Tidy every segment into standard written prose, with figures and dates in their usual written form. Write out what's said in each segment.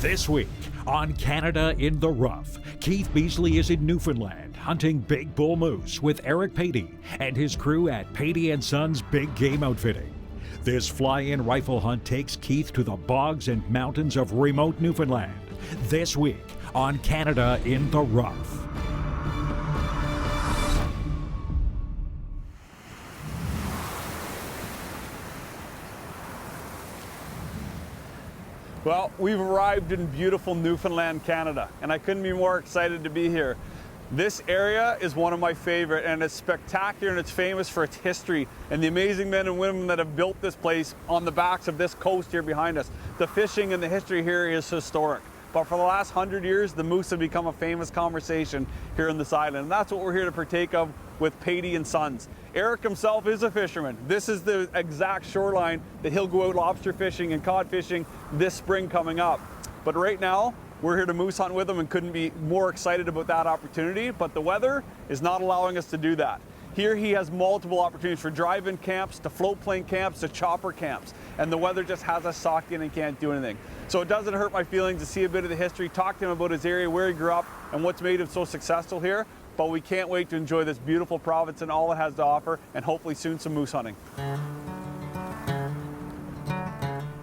This week on Canada in the Rough, Keith Beasley is in Newfoundland hunting big bull moose with Eric Patey and his crew at Patey and Sons Big Game Outfitting. This fly-in rifle hunt takes Keith to the bogs and mountains of remote Newfoundland. This week on Canada in the Rough. Well, we've arrived in beautiful Newfoundland, Canada, and I couldn't be more excited to be here. This area is one of my favorite, and it's spectacular, and it's famous for its history and the amazing men and women that have built this place on the backs of this coast here behind us. The fishing and the history here is historic. But for the last 100 years, the moose have become a famous conversation here in this island, and that's what we're here to partake of with Patey and Sons. Eric himself is a fisherman. This is the exact shoreline that he'll go out lobster fishing and cod fishing this spring coming up. But right now, we're here to moose hunt with him and couldn't be more excited about that opportunity, but the weather is not allowing us to do that. Here he has multiple opportunities for drive-in camps, to float plane camps, to chopper camps, and the weather just has us socked in and can't do anything. So it doesn't hurt my feelings to see a bit of the history, talk to him about his area, where he grew up, and what's made him so successful here. But we can't wait to enjoy this beautiful province and all it has to offer, and hopefully soon some moose hunting.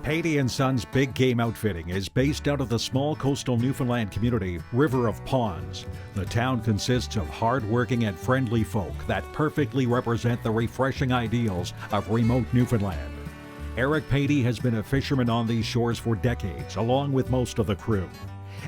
Patey and Sons Big Game Outfitting is based out of the small coastal Newfoundland community, River of Ponds. The town consists of hard-working and friendly folk that perfectly represent the refreshing ideals of remote Newfoundland. Eric Patey has been a fisherman on these shores for decades, along with most of the crew.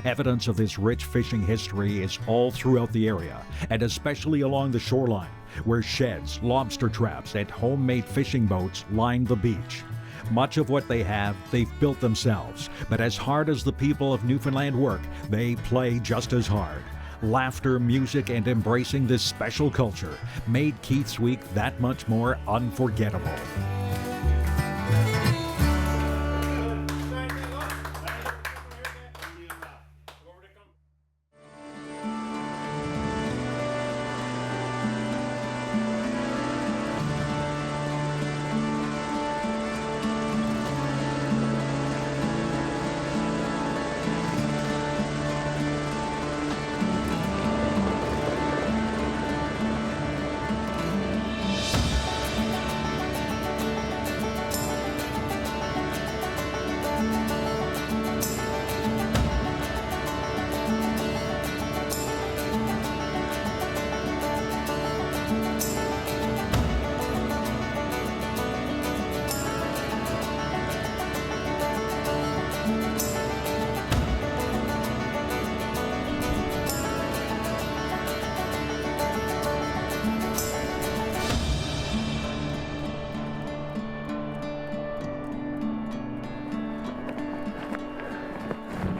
Evidence of this rich fishing history is all throughout the area, and especially along the shoreline, where sheds, lobster traps, and homemade fishing boats line the beach. Much of what they have, they've built themselves, but as hard as the people of Newfoundland work, they play just as hard. Laughter, music, and embracing this special culture made Keith's week that much more unforgettable.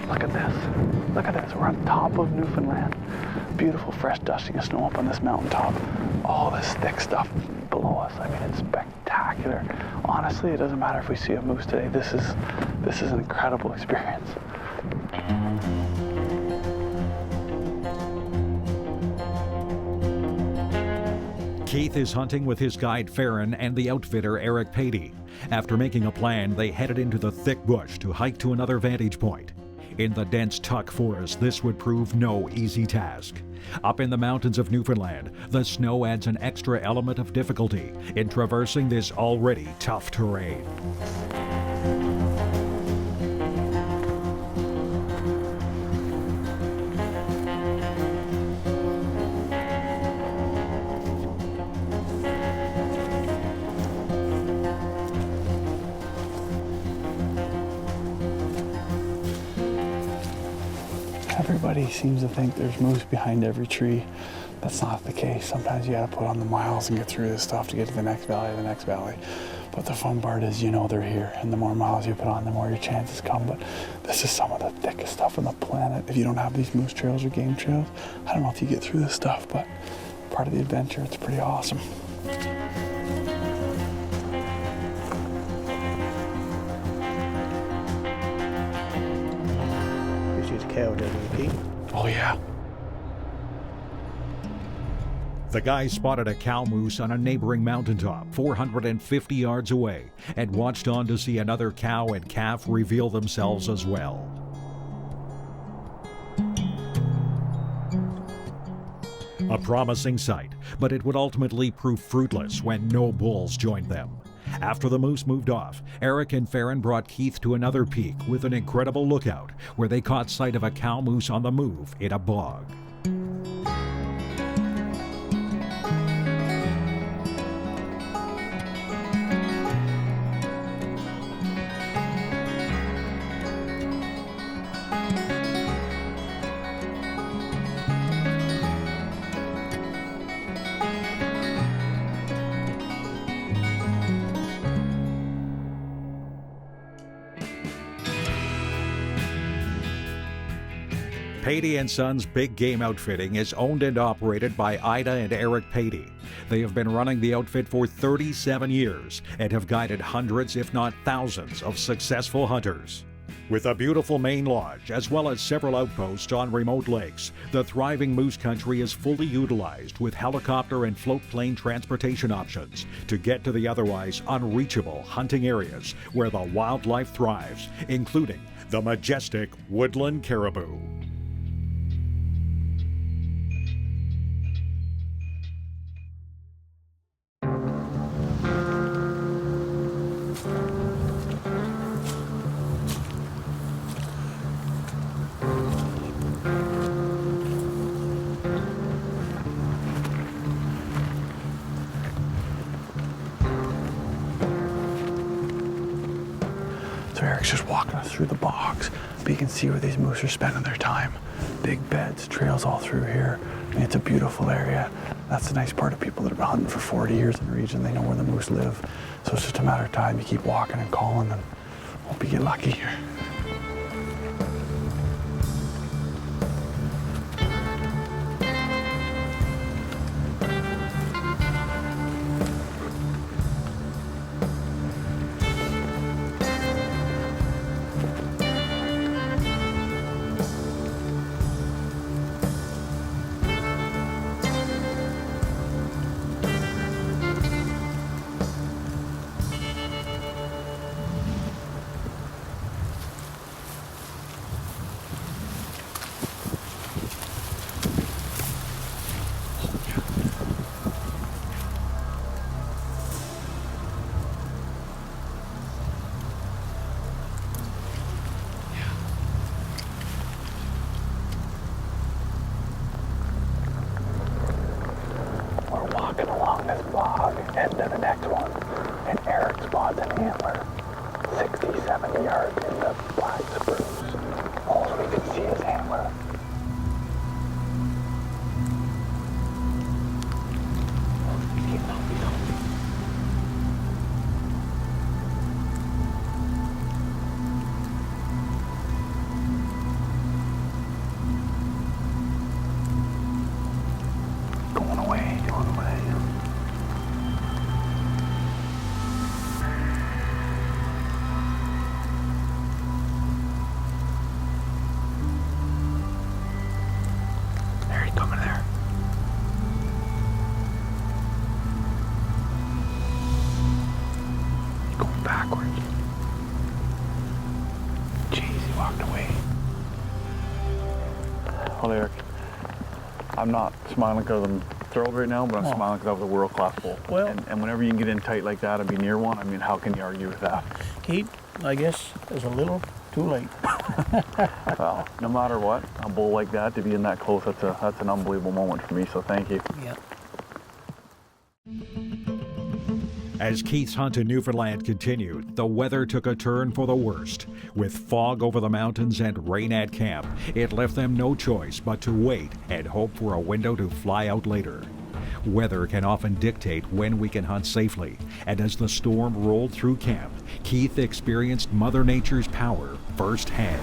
Look at this. Look at this. We're on top of Newfoundland. Beautiful fresh dusting of snow up on this mountaintop. All this thick stuff below us. I mean, it's spectacular. Honestly, it doesn't matter if we see a moose today. This is an incredible experience. Keith is hunting with his guide Farron and the outfitter Eric Patey. After making a plan, they headed into the thick bush to hike to another vantage point. In the dense tuck forest, this would prove no easy task. Up in the mountains of Newfoundland, the snow adds an extra element of difficulty in traversing this already tough terrain. Everybody seems to think there's moose behind every tree. That's not the case. Sometimes you gotta put on the miles and get through this stuff to get to the next valley. But the fun part is, you know they're here, and the more miles you put on, the more your chances come. But this is some of the thickest stuff on the planet. If you don't have these moose trails or game trails, I don't know if you get through this stuff, but part of the adventure, it's pretty awesome. Cow, doesn't he, Pete? Oh yeah. The guys spotted a cow moose on a neighboring mountaintop 450 yards away and watched on to see another cow and calf reveal themselves as well. A promising sight, but it would ultimately prove fruitless when no bulls joined them. After the moose moved off, Eric and Farron brought Keith to another peak with an incredible lookout where they caught sight of a cow moose on the move in a bog. Patey and Sons Big Game Outfitting is owned and operated by Ida and Eric Patey. They have been running the outfit for 37 years and have guided hundreds, if not thousands, of successful hunters. With a beautiful main lodge, as well as several outposts on remote lakes, the thriving moose country is fully utilized with helicopter and float plane transportation options to get to the otherwise unreachable hunting areas where the wildlife thrives, including the majestic woodland caribou. So Eric's just walking us through the bogs, but you can see where these moose are spending their time. Big beds, trails all through here. I mean, it's a beautiful area. That's the nice part of people that have been hunting for 40 years in the region. They know where the moose live. So it's just a matter of time. You keep walking and calling, and hope you get lucky here. Heading to the next one, and Eric spots an antler 60, 70 yards in the black spruce. All we can see is antler. Going away. Coming there. Going backwards. Jeez, he walked away. Well, Eric, I'm not smiling because I'm thrilled right now, but I'm smiling because I was a world-class bull. Well, and whenever you can get in tight like that and be near one, I mean, how can you argue with that? Keith, I guess, is a little too late. Well, no matter what, a bull like that, to be in that close, that's an unbelievable moment for me, so thank you. Yeah. As Keith's hunt in Newfoundland continued, the weather took a turn for the worst. With fog over the mountains and rain at camp, it left them no choice but to wait and hope for a window to fly out later. Weather can often dictate when we can hunt safely, and as the storm rolled through camp, Keith experienced Mother Nature's power firsthand.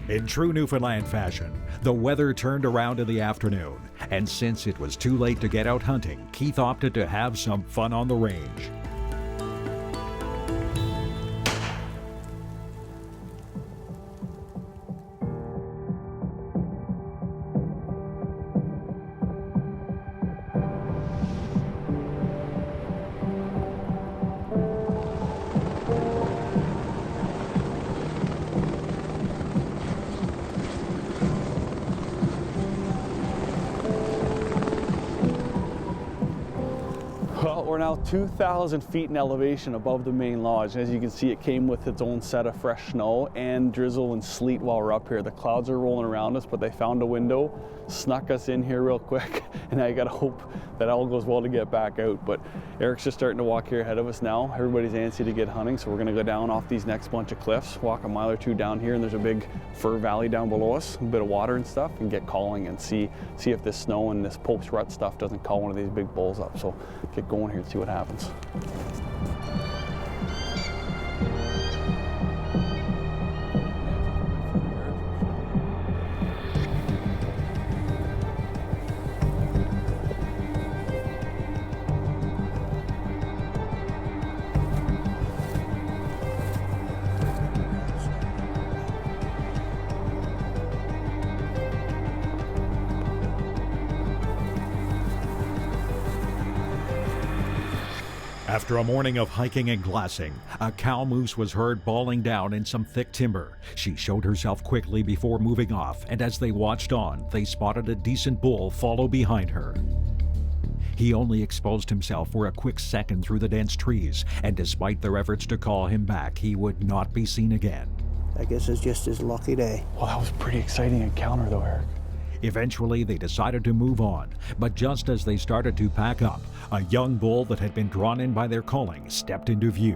In true Newfoundland fashion, the weather turned around in the afternoon, and since it was too late to get out hunting, Keith opted to have some fun on the range. Well, we're now 2,000 feet in elevation above the main lodge. As you can see, it came with its own set of fresh snow and drizzle and sleet while we're up here. The clouds are rolling around us, but they found a window, snuck us in here real quick, and I gotta hope that all goes well to get back out. But Eric's just starting to walk here ahead of us now. Everybody's antsy to get hunting, so we're gonna go down off these next bunch of cliffs, walk a mile or two down here, and there's a big fir valley down below us, a bit of water and stuff, and get calling and see if this snow and this Pope's Rut stuff doesn't call one of these big bulls up. So get going here and see what happens. After a morning of hiking and glassing, a cow moose was heard bawling down in some thick timber. She showed herself quickly before moving off, and as they watched on, they spotted a decent bull follow behind her. He only exposed himself for a quick second through the dense trees, and despite their efforts to call him back, he would not be seen again. I guess it's just his lucky day. Well, that was a pretty exciting encounter though, Eric. Eventually, they decided to move on, but just as they started to pack up, a young bull that had been drawn in by their calling stepped into view.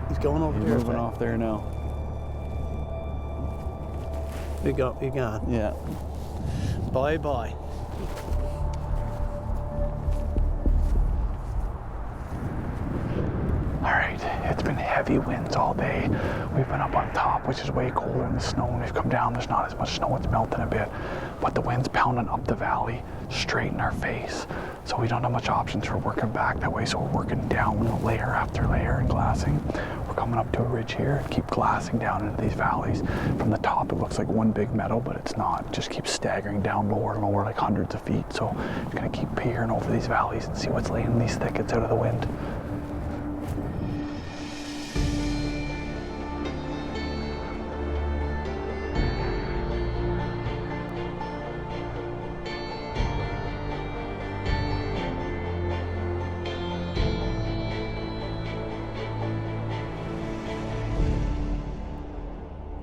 He's going over there. Moving off there now. You gone. Yeah. Bye-bye. All right, it's been heavy winds all day. We've been up on top, which is way colder in the snow. When we've come down, there's not as much snow, it's melting a bit. But the wind's pounding up the valley, straight in our face. So we don't have much options for working back that way, so we're working down layer after layer and glassing. We're coming up to a ridge here and keep glassing down into these valleys. From the top, it looks like one big meadow, but it's not. It just keeps staggering down lower and lower, like hundreds of feet. So we're gonna keep peering over these valleys and see what's laying in these thickets out of the wind.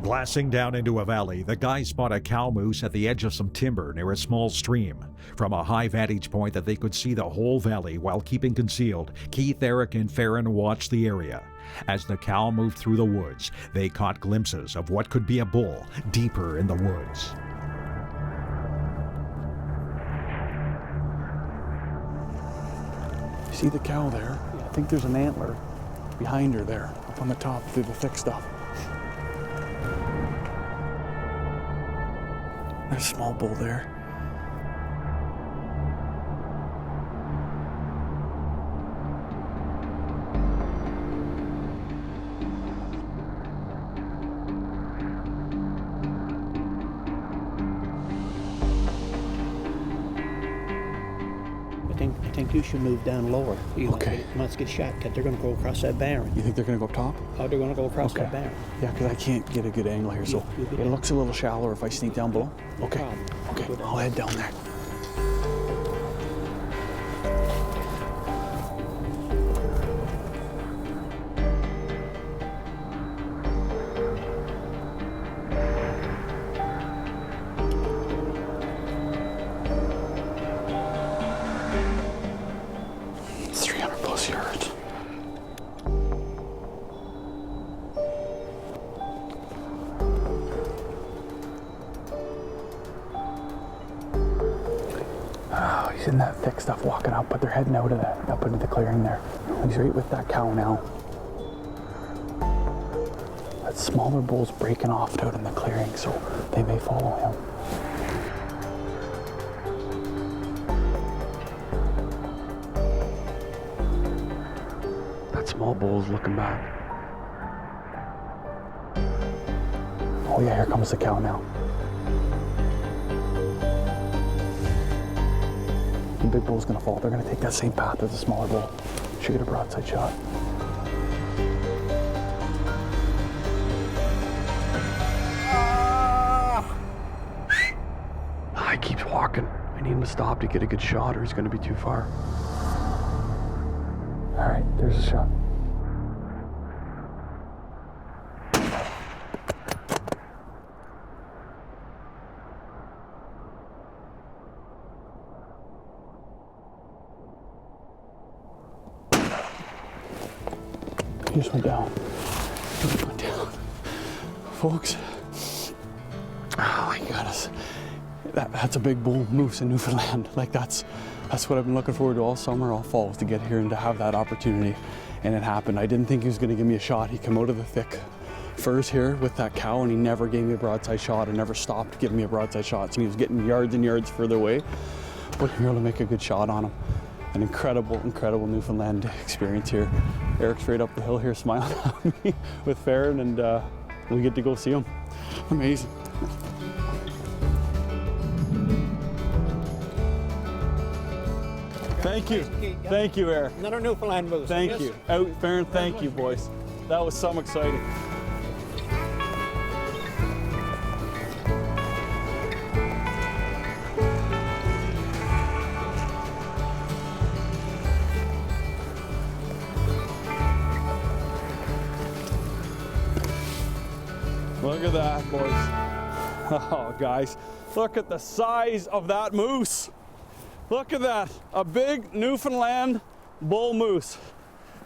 Glassing down into a valley, the guys spot a cow moose at the edge of some timber near a small stream. From a high vantage point that they could see the whole valley while keeping concealed, Keith, Eric, and Farron watched the area. As the cow moved through the woods, they caught glimpses of what could be a bull deeper in the woods. See the cow there? I think there's an antler behind her there, up on the top through the thick stuff. There's a small bull there. I think you should move down lower. Okay. You must get shot because they're going to go across that barren. You think they're gonna go up top? Oh, they're going to go across that barren. Yeah, because I can't get a good angle here, so it looks a little shallower if I sneak down below. Okay. problem. Okay, I'll head down there. It's 300 plus yards. Oh, he's in that thick stuff walking up, but they're heading out of that, up into the clearing there. He's right with that cow now. That smaller bull's breaking off out in the clearing, so they may follow him. That small bull's looking back. Oh yeah, here comes the cow now. The big bull's gonna fall. They're gonna take that same path as the smaller bull. Should get a broadside shot. I need him to stop to get a good shot or he's going to be too far. All right, there's a shot. He just went down. He just went down. Folks, oh my goodness. That's a big bull moose in Newfoundland. Like that's what I've been looking forward to all summer, all fall, was to get here and to have that opportunity. And it happened. I didn't think he was going to give me a shot. He came out of the thick firs here with that cow and he never gave me a broadside shot and never stopped giving me a broadside shot. So he was getting yards and yards further away, but we were able to make a good shot on him. An incredible, incredible Newfoundland experience here. Eric's right up the hill here smiling at me with Farron, and we get to go see him. Amazing. Thank you. Thank you, Eric. Another Newfoundland moose. Thank you. Farron, thank you, boys. That was so exciting. Look at that, boys. Oh, guys, look at the size of that moose. Look at that, a big Newfoundland bull moose.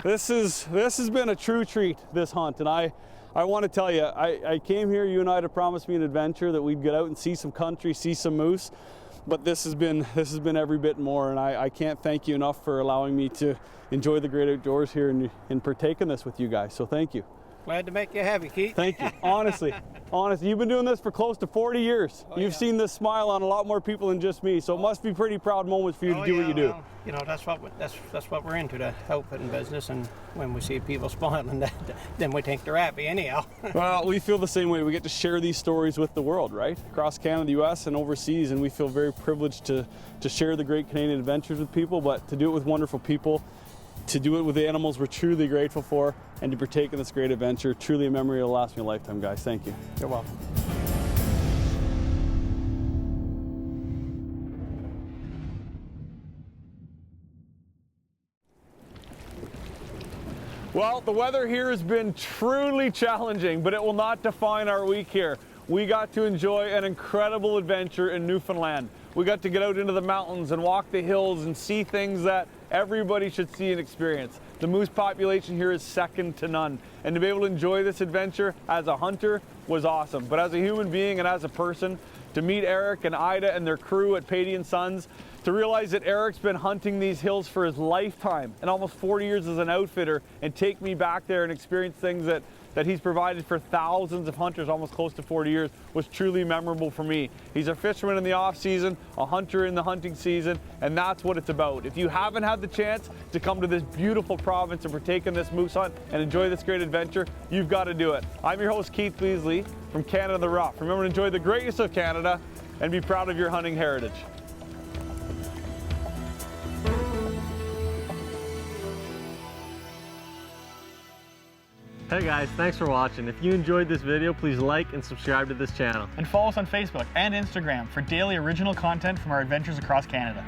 This has been a true treat, this hunt, and I want to tell you, I came here, you and I had promised me an adventure that we'd get out and see some country, see some moose, but this has been every bit more, and I can't thank you enough for allowing me to enjoy the great outdoors here and partake in this with you guys, so thank you. Glad to make you happy, Keith. Thank you. Honestly, you've been doing this for close to 40 years. Oh, You've seen this smile on a lot more people than just me, so it must be pretty proud moments for you to do what you do. Well, you know, that's what we're into, the outfitting business, and when we see people smiling, then we think they're happy anyhow. Well, we feel the same way. We get to share these stories with the world, right? Across Canada, the US, and overseas, and we feel very privileged to share the great Canadian adventures with people, but to do it with wonderful people, to do it with the animals we're truly grateful for, and to partake in this great adventure. Truly a memory that'll last me a lifetime, guys. Thank you. You're welcome. Well, the weather here has been truly challenging, but it will not define our week here. We got to enjoy an incredible adventure in Newfoundland. We got to get out into the mountains and walk the hills and see things that everybody should see and experience. The moose population here is second to none, and to be able to enjoy this adventure as a hunter was awesome. But as a human being and as a person, to meet Eric and Ida and their crew at Patey and Sons, to realize that Eric's been hunting these hills for his lifetime and almost 40 years as an outfitter, and take me back there and experience things that he's provided for thousands of hunters almost close to 40 years was truly memorable for me. He's a fisherman in the off season, a hunter in the hunting season, and that's what it's about. If you haven't had the chance to come to this beautiful province and partake in this moose hunt and enjoy this great adventure, you've got to do it. I'm your host, Keith Beasley from Canada the Rough. Remember to enjoy the greatness of Canada and be proud of your hunting heritage. Hey guys, thanks for watching. If you enjoyed this video, please like and subscribe to this channel. And follow us on Facebook and Instagram for daily original content from our adventures across Canada.